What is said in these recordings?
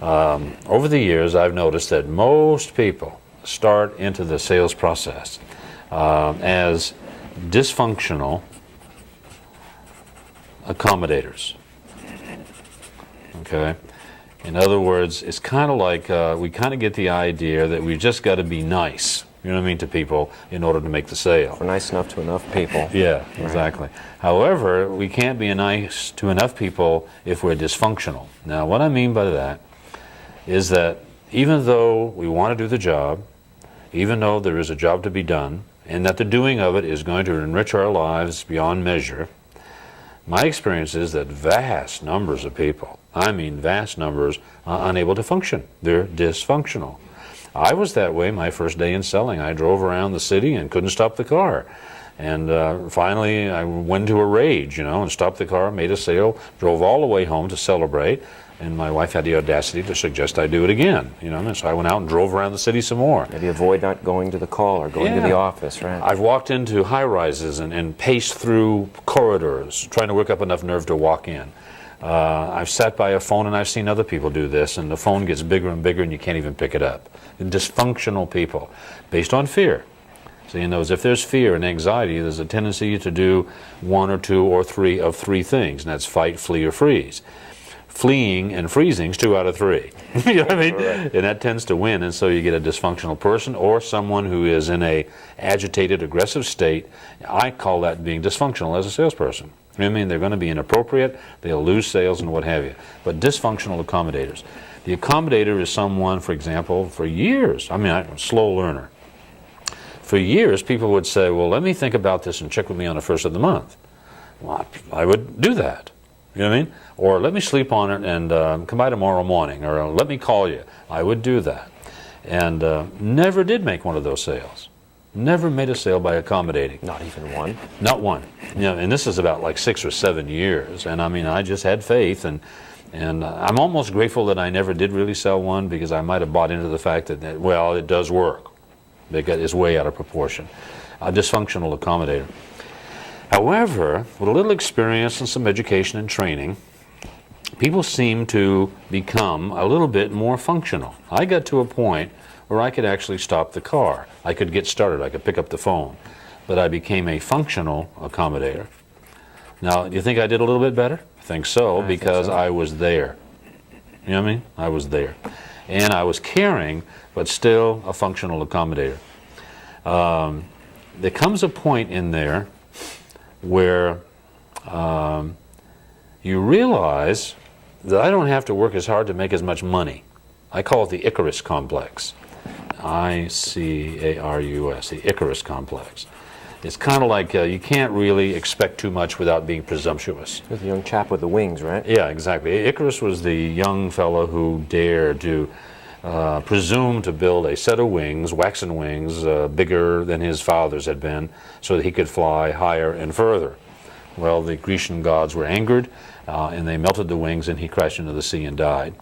Over the years, I've noticed that most people start into the sales process as dysfunctional accommodators. Okay? In other words, it's kind of like we kind of get the idea that we just got to be nice, you know what I mean, to people in order to make the sale. We're nice enough to enough people. Yeah, exactly. However, we can't be nice to enough people if we're dysfunctional. Now, what I mean by that is that even though we want to do the job, even though there is a job to be done, and that the doing of it is going to enrich our lives beyond measure, my experience is that vast numbers of people, I mean vast numbers, are unable to function. They're dysfunctional. I was that way my first day in selling. I drove around the city and couldn't stop the car. And finally, I went into a rage, and stopped the car, made a sale, drove all the way home to celebrate. And my wife had the audacity to suggest I do it again, and so I went out and drove around the city some more. Maybe avoid not going to the call or going to the office, right? I've walked into high-rises and paced through corridors, trying to work up enough nerve to walk in. I've sat by a phone and I've seen other people do this, and the phone gets bigger and bigger and you can't even pick it up. Dysfunctional people, based on fear. So if there's fear and anxiety, there's a tendency to do one or two or three of three things, and that's fight, flee, or freeze. Fleeing and freezing is 2 out of 3. You know what I mean? Right. And that tends to win, and so you get a dysfunctional person or someone who is in a agitated, aggressive state. I call that being dysfunctional as a salesperson. You know what I mean? They're going to be inappropriate, they'll lose sales and what have you. But dysfunctional accommodators. The accommodator is someone, for example, for years, I'm a slow learner. For years, people would say, well, let me think about this and check with me on the first of the month. Well, I would do that. You know what I mean? Or let me sleep on it and come by tomorrow morning, or let me call you. I would do that. And never did make one of those sales. Never made a sale by accommodating. Not even one? Not one. And this is about like 6 or 7 years. And I just had faith, and I'm almost grateful that I never did really sell one, because I might have bought into the fact that, it does work. It's way out of proportion. A dysfunctional accommodator. However, with a little experience and some education and training, people seem to become a little bit more functional. I got to a point where I could actually stop the car. I could get started. I could pick up the phone. But I became a functional accommodator. Now, do you think I did a little bit better? I think so, because I was there. You know what I mean? I was there. And I was caring, but still a functional accommodator. There comes a point in there where you realize that I don't have to work as hard to make as much money. I call it the Icarus complex. Icarus, the Icarus complex. It's kind of like you can't really expect too much without being presumptuous. With the young chap with the wings, right? Yeah, exactly. Icarus was the young fellow who dared to presume to build a set of wings, waxen wings, bigger than his father's had been, so that he could fly higher and further. Well, the Grecian gods were angered, and they melted the wings, and he crashed into the sea and died.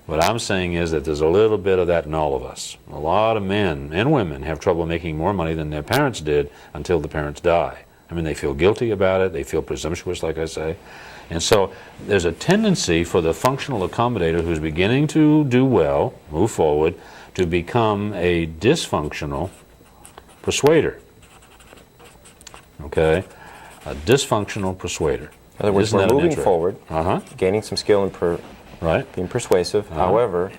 What I'm saying is that there's a little bit of that in all of us. A lot of men and women have trouble making more money than their parents did until the parents die. They feel guilty about it, they feel presumptuous, like I say. And so there's a tendency for the functional accommodator who's beginning to do well, move forward, to become a dysfunctional persuader. Okay? A dysfunctional persuader. In other words, we're moving forward, gaining some skill in being persuasive. However,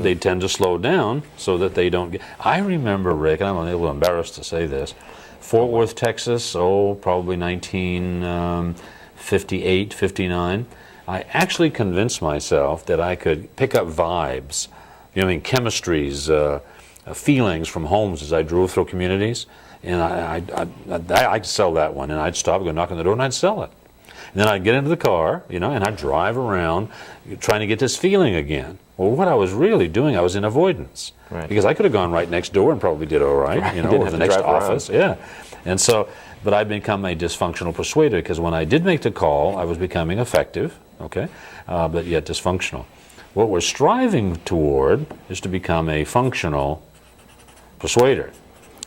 they tend to slow down so that they don't get... I remember, Rick, and I'm a little embarrassed to say this, Fort Worth, Texas, probably 1958, 59, I actually convinced myself that I could pick up vibes, chemistries, feelings from homes as I drove through communities, and I'd sell that one, and I'd stop, go knock on the door, and I'd sell it. And then I'd get into the car, and I'd drive around trying to get this feeling again. Well, what I was really doing, I was in avoidance. Right. Because I could have gone right next door and probably did all right, or the next office. Yeah. And so, but I'd become a dysfunctional persuader, because when I did make the call, I was becoming effective, but yet dysfunctional. What we're striving toward is to become a functional persuader.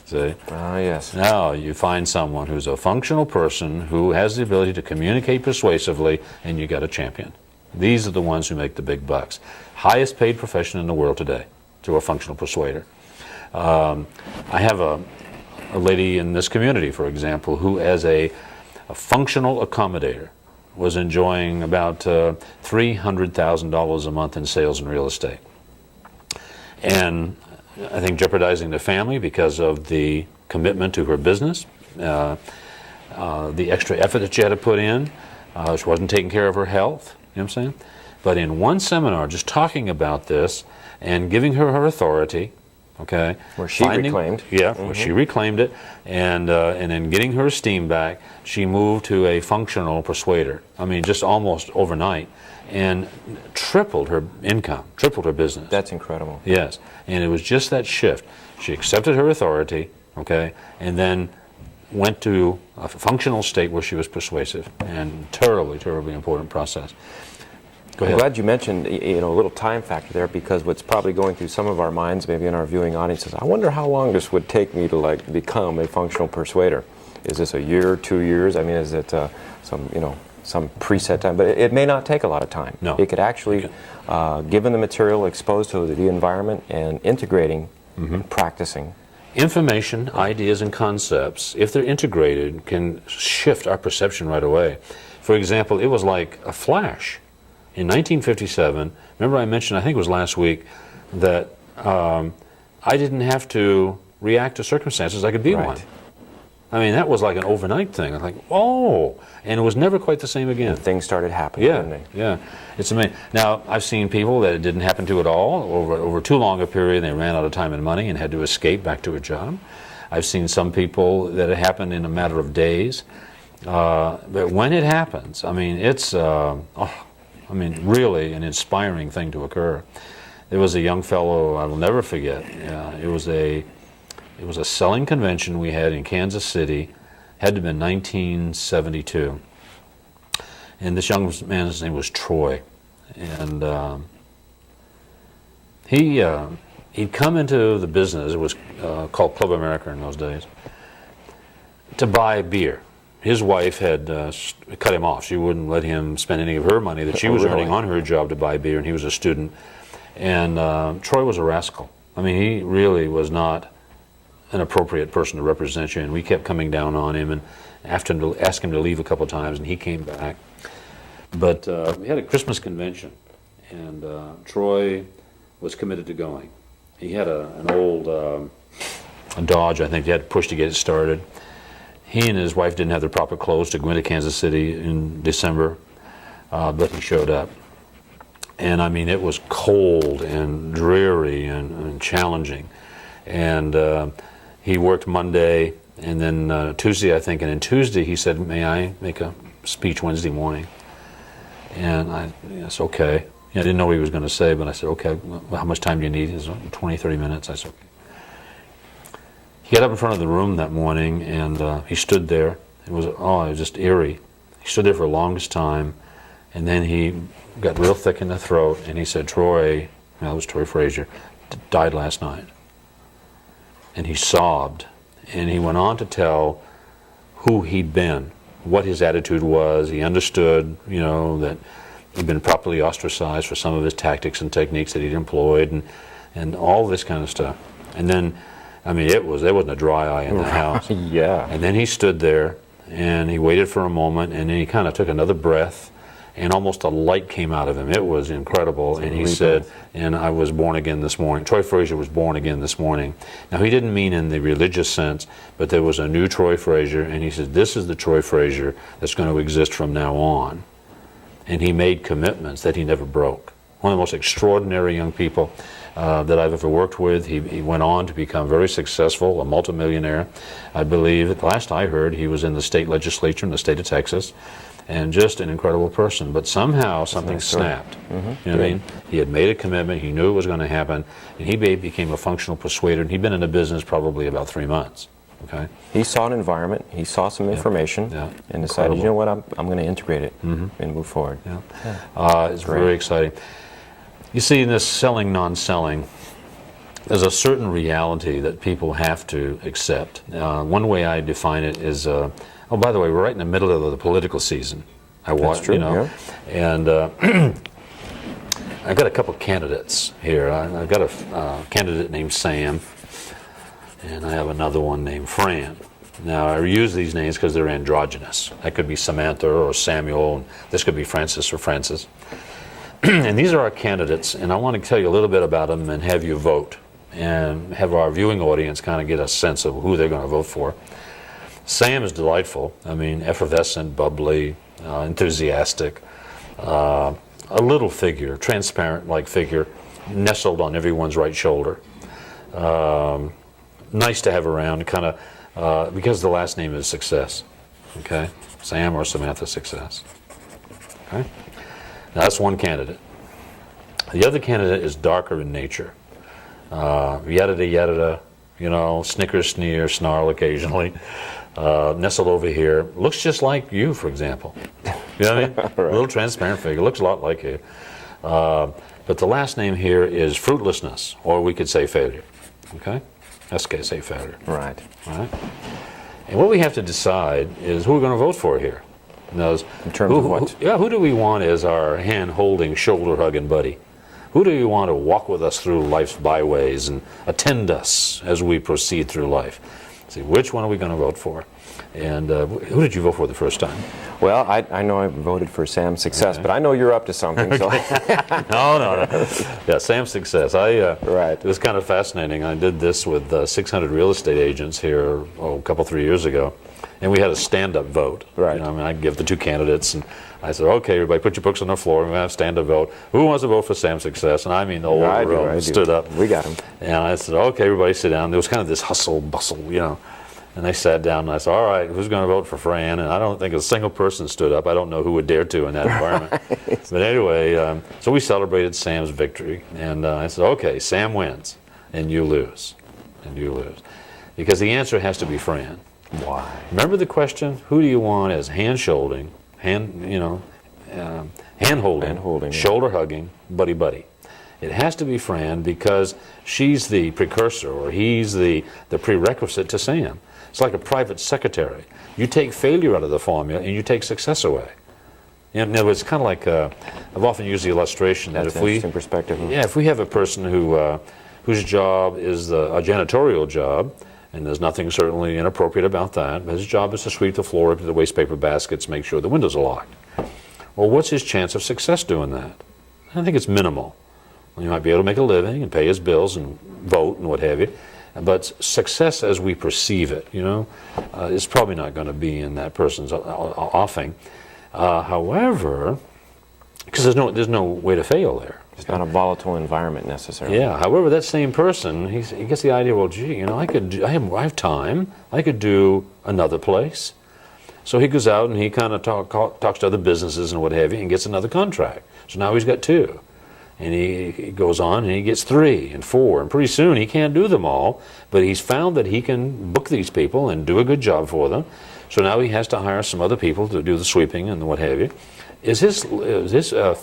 See? Yes. Now you find someone who's a functional person who has the ability to communicate persuasively, and you got a champion. These are the ones who make the big bucks. Highest paid profession in the world today, to a functional persuader. I have a lady in this community, for example, who as a functional accommodator was enjoying about $300,000 a month in sales in real estate. And I think jeopardizing the family because of the commitment to her business, the extra effort that she had to put in. She wasn't taking care of her health, you know what I'm saying? But in one seminar, just talking about this and giving her authority, okay? Where she reclaimed. Yeah, where she reclaimed it, and then getting her esteem back, she moved to a functional persuader. I mean, just almost overnight, and tripled her income, tripled her business. That's incredible. Yes, and it was just that shift. She accepted her authority, okay, and then went to a functional state where she was persuasive, and terribly important process. Go ahead. I'm glad you mentioned a little time factor there, because what's probably going through some of our minds, maybe in our viewing audiences, I wonder how long this would take me to become a functional persuader. Is this a year, 2 years? I mean, is it some preset time? But it may not take a lot of time. No. It could actually, given the material, exposed to the environment, and integrating and practicing. Information, ideas, and concepts, if they're integrated, can shift our perception right away. For example, it was like a flash. In 1957, remember I mentioned, I think it was last week, that I didn't have to react to circumstances, I could be one. I mean, that was like an overnight thing. I'm like, oh, and it was never quite the same again. And things started happening, didn't they? Yeah, it's amazing. Now, I've seen people that it didn't happen to at all. Over too long a period, they ran out of time and money and had to escape back to a job. I've seen some people that it happened in a matter of days. But when it happens, I mean, it's, really an inspiring thing to occur. There was a young fellow I will never forget. It was a selling convention we had in Kansas City, had to have been 1972. And this young man's name was Troy. And he'd come into the business, it was called Club America in those days, to buy beer. His wife had cut him off. She wouldn't let him spend any of her money that she was earning on her job to buy beer, and he was a student. And Troy was a rascal. I mean, he really was not an appropriate person to represent you, and we kept coming down on him and asked him to leave a couple of times, and he came back. But we had a Christmas convention, and Troy was committed to going. He had an old a Dodge, I think, he had to push to get it started. He and his wife didn't have the proper clothes to go into Kansas City in December, but he showed up. And I mean, it was cold and dreary and challenging. And he worked Monday and then Tuesday, I think. And then Tuesday he said, may I make a speech Wednesday morning? And I said, okay. I didn't know what he was going to say, but I said, okay, well, how much time do you need? He said, 20, 30 minutes. I said, okay. He got up in front of the room that morning, and he stood there. It was just eerie. He stood there for the longest time, and then he got real thick in the throat, and he said, Troy, that was Troy Frazier, died last night. And he sobbed, and he went on to tell who he'd been, what his attitude was. He understood, that he'd been properly ostracized for some of his tactics and techniques that he'd employed, and all this kind of stuff. And then, I mean, there wasn't a dry eye in the house. Yeah. And then he stood there, and he waited for a moment, and then he kind of took another breath, and almost a light came out of him. It was incredible. And he said, and I was born again this morning. Troy Frazier was born again this morning. Now, he didn't mean in the religious sense, but there was a new Troy Frazier, and he said, this is the Troy Frazier that's going to exist from now on. And he made commitments that he never broke. One of the most extraordinary young people that I've ever worked with. He went on to become very successful, a multimillionaire. I believe, at last I heard, he was in the state legislature in the state of Texas, and just an incredible person. But somehow something snapped. You know what I mean? He had made a commitment, he knew it was going to happen, and he became a functional persuader, and he'd been in the business probably about 3 months. Okay. He saw an environment, he saw some information, and decided, you know what, I'm going to integrate it and move forward. It's very exciting. You see, in this selling, non-selling, there's a certain reality that people have to accept. One way I define it is, by the way, we're right in the middle of the political season. I want, That's true, you know, and I've got a couple candidates here. I've got a candidate named Sam, and I have another one named Fran. Now, I use these names because they're androgynous. That could be Samantha or Samuel, and this could be Francis or Francis. And these are our candidates, and I want to tell you a little bit about them and have you vote, and have our viewing audience kind of get a sense of who they're going to vote for. Sam is delightful. I mean, effervescent, bubbly, enthusiastic, a little figure, transparent-like figure, nestled on everyone's right shoulder. Nice to have around, kind of, because the last name is Success. Okay, Sam or Samantha Success. Okay, now that's one candidate. The other candidate is darker in nature. Yada, you know, snicker, sneer, snarl occasionally. Nestled over here, looks just like you, for example. You know what I mean? Right. A little transparent figure, looks a lot like you. But the last name here is fruitlessness, or we could say failure. Okay? Let's say failure. Right. All right? And what we have to decide is who we're going to vote for here. In terms of what? Who do we want as our hand-holding, shoulder-hugging buddy? Who do we want to walk with us through life's byways and attend us as we proceed through life? See, which one are we going to vote for? And who did you vote for the first time? Well, I know I voted for Sam's Success, but I know you're up to something. So No. Yeah, Sam's Success. Right. It was kind of fascinating. I did this with 600 real estate agents here a couple, 3 years ago, and we had a stand-up vote. Right. You know, I mean, I give the two candidates, and I said, okay, everybody put your books on the floor, and we're going to have a stand-up vote. Who wants to vote for Sam's Success? And I mean, the whole room stood up. We got him. And I said, okay, everybody sit down. There was kind of this hustle, bustle, you know. And they sat down, and I said, all right, who's going to vote for Fran? And I don't think a single person stood up. I don't know who would dare to in that environment. But anyway, so we celebrated Sam's victory. And I said, okay, Sam wins, and you lose. And you lose. Because the answer has to be Fran. Why? Remember the question, who do you want as hand-holding, Hand-holding, shoulder-hugging, buddy-buddy? It has to be Fran because she's the precursor, or he's the prerequisite to Sam. It's like a private secretary. You take failure out of the formula and you take success away. In other words, it's kind of like, I've often used the illustration that That's if an we... interesting perspective. Yeah, if we have a person whose job is a janitorial job, and there's nothing certainly inappropriate about that, but his job is to sweep the floor, empty the waste paper baskets, make sure the windows are locked. Well, what's his chance of success doing that? I think it's minimal. He might be able to make a living and pay his bills and vote and what have you. But success as we perceive it, you know, is probably not going to be in that person's offing. However, because there's no way to fail there. It's not a volatile environment necessarily. Yeah. However, that same person, he gets the idea. Well, gee, you know, I have time. I could do another place. So he goes out and he kind of talks to other businesses and what have you, and gets another contract. So now he's got two. And he goes on and he gets 3 and 4, and pretty soon he can't do them all, but he's found that he can book these people and do a good job for them. So now he has to hire some other people to do the sweeping and what have you. Is his failure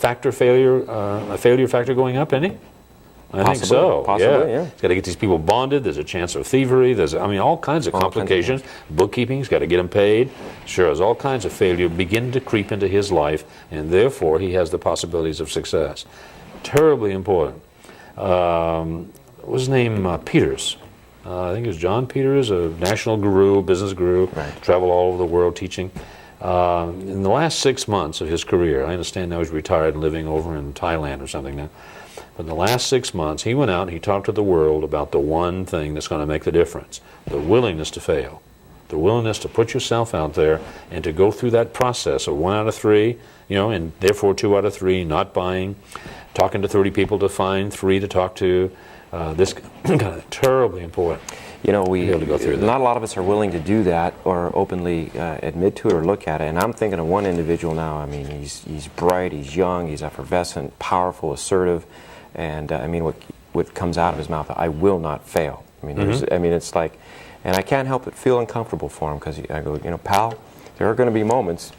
factor going up any? I think so. Possibly, yeah. He's got to get these people bonded. There's a chance of thievery. There's, I mean, all kinds of complications. Bookkeeping, he's got to get them paid. Sure, there's all kinds of failure begin to creep into his life, and therefore he has the possibilities of success. Terribly important. What was his name? Peters. I think it was John Peters, a national guru, business guru, right. Traveled all over the world teaching. In the last 6 months of his career, I understand now he's retired and living over in Thailand or something now, but in the last 6 months, he went out and he talked to the world about the one thing that's going to make the difference, the willingness to fail, the willingness to put yourself out there and to go through that process of 1 out of 3, you know, and therefore 2 out of 3, not buying, talking to 30 people to find 3 to talk to. This kind of terribly important. You know, able to go through that. not a lot of us are willing to do that or openly admit to it or look at it. And I'm thinking of one individual now. I mean, he's bright, he's young, he's effervescent, powerful, assertive, and I mean, what comes out of his mouth, I will not fail. I mean, it's like, and I can't help but feel uncomfortable for him because I go, you know, pal, there are going to be moments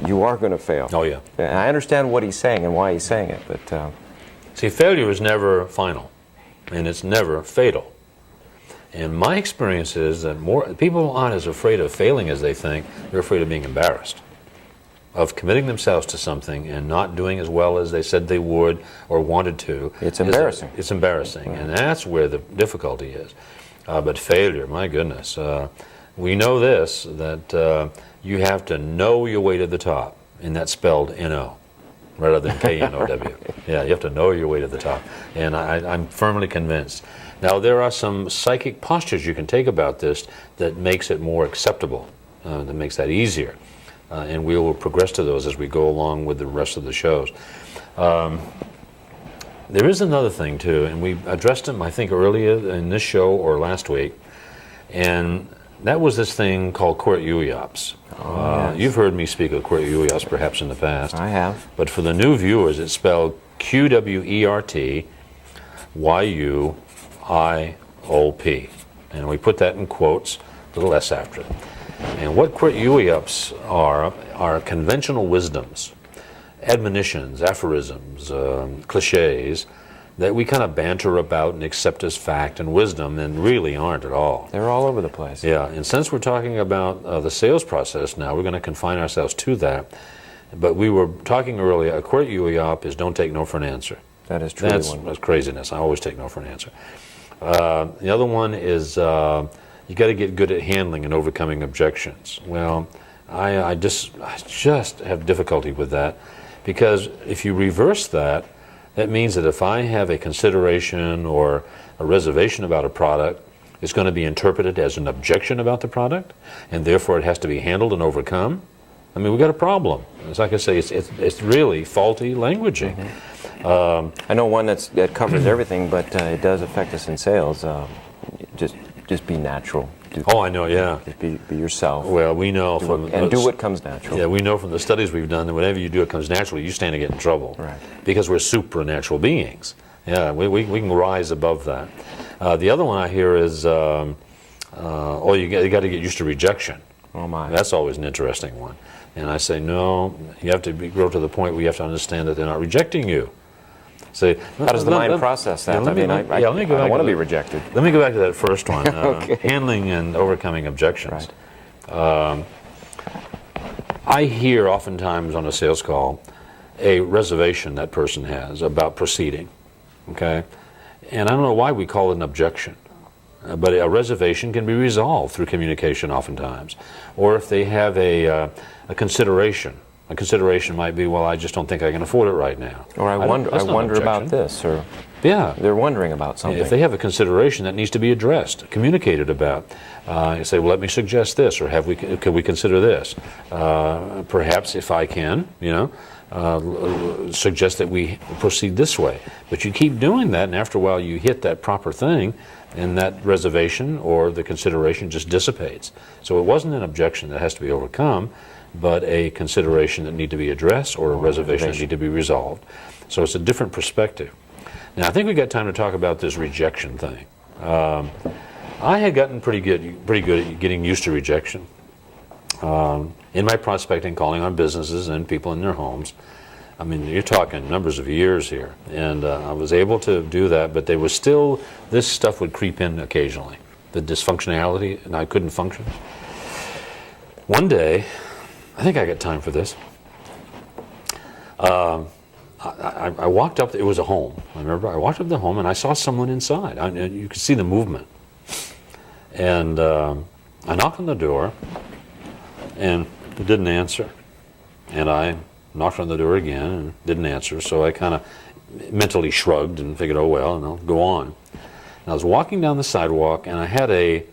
you are going to fail. Oh yeah. And I understand what he's saying and why he's saying it, but see, failure is never final, and it's never fatal. And my experience is that more people aren't as afraid of failing as they think. They're afraid of being embarrassed. of committing themselves to something and not doing as well as they said they would or wanted to. It's embarrassing. It's embarrassing, and that's where the difficulty is. But failure, my goodness. We know this, that you have to know your way to the top, and that's spelled N-O rather than K-N-O-W. Yeah, you have to know your way to the top, and I'm firmly convinced. Now, there are some psychic postures you can take about this that makes it more acceptable, that makes that easier, and we will progress to those as we go along with the rest of the shows. There is another thing, too, and we addressed them, I think, earlier in this show or last week, and that was this thing called Quirt Uyops. Yes. You've heard me speak of Quirt Uyops perhaps in the past. I have. But for the new viewers, it's spelled Q-W-E-R-T-Y-U-I-O-P. And we put that in quotes, little S after it. And what Quirt Uyops are conventional wisdoms, admonitions, aphorisms, cliches, that we kind of banter about and accept as fact and wisdom and really aren't at all. They're all over the place. Yeah, and since we're talking about the sales process now, we're going to confine ourselves to that. But we were talking earlier, a Quirt Uyop is don't take no for an answer. That is truly one. That's craziness. I always take no for an answer. The other one is you got to get good at handling and overcoming objections. Well, I just have difficulty with that, because if you reverse that, that means that if I have a consideration or a reservation about a product, it's going to be interpreted as an objection about the product, and therefore it has to be handled and overcome. I mean, we've got a problem. It's like I say, it's really faulty languaging. Mm-hmm. I know one that covers everything, but it does affect us in sales. Just be natural. I know, yeah. Just be yourself. Well, we know do what comes natural. Yeah, we know from the studies we've done that whenever you do it comes naturally, you stand to get in trouble. Right. Because we're supernatural beings. Yeah, we can rise above that. The other one I hear is, you got to get used to rejection. Oh my. That's always an interesting one. And I say, no, you have to grow to the point where you have to understand that they're not rejecting you. So, how does the mind process that? I don't want to be rejected. Let me go back to that first one, Okay. handling and overcoming objections. Right. I hear oftentimes on a sales call a reservation that person has about proceeding, okay? And I don't know why we call it an objection, but a reservation can be resolved through communication oftentimes. Or if they have a consideration. A consideration might be, well, I just don't think I can afford it right now. Or I wonder about this, or yeah, they're wondering about something. If they have a consideration that needs to be addressed, communicated about, you say, well, let me suggest this, or could we consider this? Perhaps if I can, suggest that we proceed this way. But you keep doing that, and after a while you hit that proper thing, and that reservation or the consideration just dissipates. So it wasn't an objection that has to be overcome, but a consideration that need to be addressed or a reservation that need to be resolved. So it's a different perspective. Now, I think we got time to talk about this rejection thing. I had gotten pretty good at getting used to rejection. In my prospecting, calling on businesses and people in their homes. I mean, you're talking numbers of years here. And I was able to do that, but there was still, this stuff would creep in occasionally. The dysfunctionality, and I couldn't function. One day, I think I got time for this. I walked up, it was a home. I remember I walked up to the home and I saw someone inside. You could see the movement. And I knocked on the door and it didn't answer. And I knocked on the door again and it didn't answer. So I kind of mentally shrugged and figured, oh well, and I'll go on. And I was walking down the sidewalk and I had a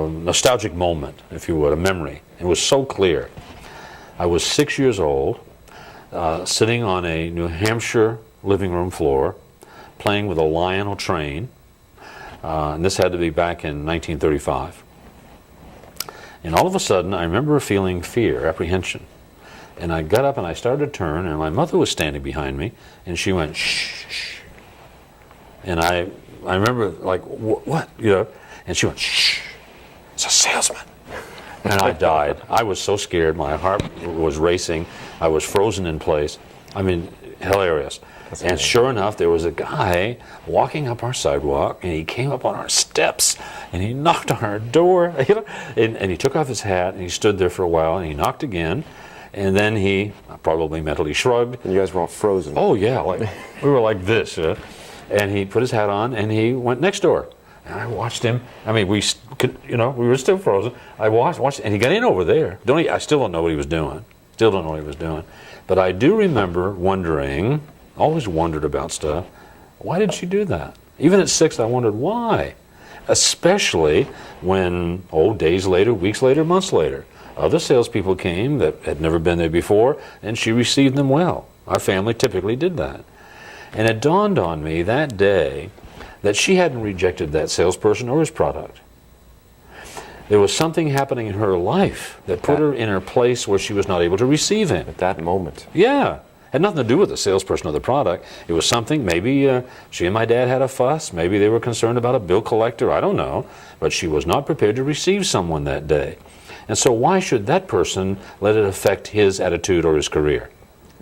nostalgic moment, if you would, a memory. It was so clear. I was 6 years old, sitting on a New Hampshire living room floor, playing with a Lionel train, and this had to be back in 1935. And all of a sudden, I remember feeling fear, apprehension. And I got up and I started to turn, and my mother was standing behind me, and she went, shh, shh. And I remember, like, what, and she went, shh, it's a salesman. And I died. I was so scared. My heart was racing. I was frozen in place. I mean, hilarious. And amazing. sure enough, there was a guy walking up our sidewalk, and he came up on our steps, and he knocked on our door, you know, and he took off his hat, and he stood there for a while, and he knocked again, and then he probably mentally shrugged. And you guys were all frozen. Oh yeah, like we were like this, and he put his hat on, and he went next door. And I watched him. I mean, we were still frozen. I watched, and he got in over there. I still don't know what he was doing. Still don't know what he was doing. But I do remember wondering, always wondered about stuff. Why did she do that? Even at 6, I wondered why. Especially when, days later, weeks later, months later, other salespeople came that had never been there before, and she received them well. Our family typically did that. And it dawned on me that day that she hadn't rejected that salesperson or his product. There was something happening in her life that put her in her place where she was not able to receive him. At that moment. Yeah. Had nothing to do with the salesperson or the product. It was something, maybe she and my dad had a fuss. Maybe they were concerned about a bill collector. I don't know. But she was not prepared to receive someone that day. And so why should that person let it affect his attitude or his career?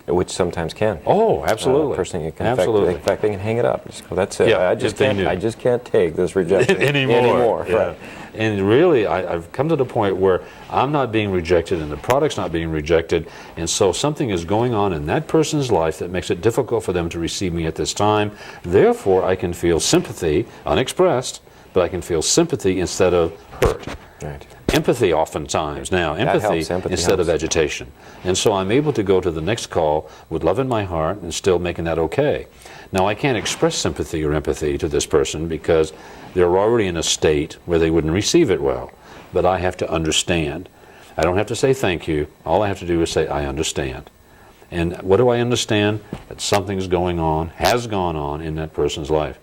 Which sometimes can. Oh, absolutely. Person you can Absolutely. in fact, they can hang it up. Just go, that's it. Yeah, I if just they can't. knew. I just can't take this rejection anymore. Yeah. Right. And really, I've come to the point where I'm not being rejected and the product's not being rejected, and so something is going on in that person's life that makes it difficult for them to receive me at this time. Therefore, I can feel sympathy, unexpressed, but I can feel sympathy instead of hurt. Right. Empathy oftentimes now, helps. Empathy instead of helps. agitation. And so I'm able to go to the next call with love in my heart and still making that okay. Now I can't express sympathy or empathy to this person because they're already in a state where they wouldn't receive it well. But I have to understand. I don't have to say thank you. All I have to do is say I understand. And what do I understand? That something's going on, has gone on in that person's life.